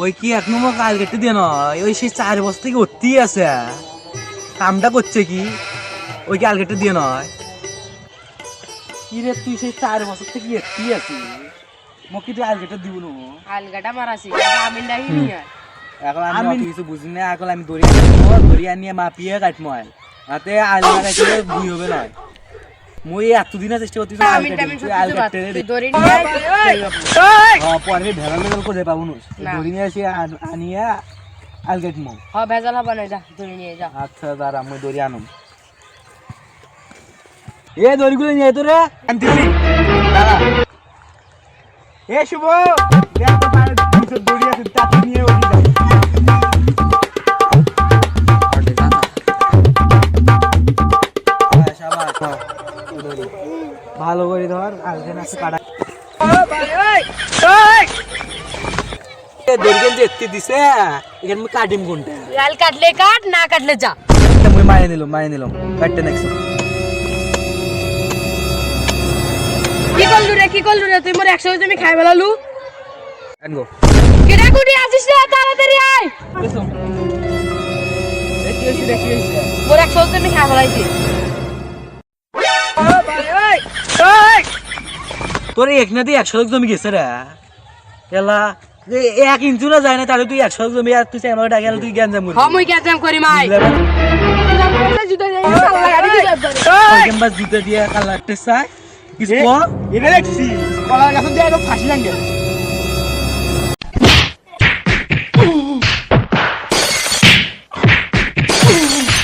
ওই কি এক নম্বর কাল কেটে দিয়ে নয়, ওই সেই 4 বছর থেকে উঠতেই আছে, কামটা করছে কি ওই কি আল কেটে দিয়ে নয়। কি রে তুই সেই 4 বছর থেকে উঠতেই আছিস, মোক কি তুই আল কেটে দিব না? আলগাটা মারাছি আমি ডাকি নিয়ে এখন আমি কিছু বুঝি না, এখন আমি দড়ি আনিয়ে মাপিয়ে কাটবো আল, তাতে আল কাটলে বুই হবে না। মই এতদিন চেষ্টা করতেছি আল কাটতে দড়ি নিয়ে পরে ভেড়া লেভেল করে পাবো না, দড়ি নিয়ে এসে আনিয়ে আল কাটবো। হ্যাঁ ভেজাল হবে না, যা দড়ি নিয়ে যা। আচ্ছা দাঁড়া আমি দড়ি আনুম। এ দড়িগুলো নিয়ে তো রে আনতে দাঁড়া। এ শুভ দেখ তো পারে দুটো দড়ি আছে, তাতে নিয়ে ওঠি যাই। ভালো করে ধর, আলখান আছে কাটা। দড়িখান যে এত্তি দিছে এখানে আমি কাটিম কোনটা? লাল কাটলে কাট, না কাটলে যা। মই মারি নিলাম কাটতে দেখছো। কি করলু রে তুই মোর 100 জমি খাই ফেলালু। আনগো কেডা কুটি আসিস রে, তাড়াতাড়ি আয়। দেখি মোর 100 জমি খাই ফেলাইছি। তোর এক না দিয়ে 100 জমি গেছে রে এলা, 1 ইঞ্চি না যায় না, তাহলে তুই 100 জমি আর তুই আমার ডাকে তুই জ্ঞান জাম করি। হ্যাঁ মুই কেন করি মাই জুতা দিয়ে কালারতে চাই কিছু এটা দেখছি কলার গাছের দিয়ে ফাঁসি লাঙ্গে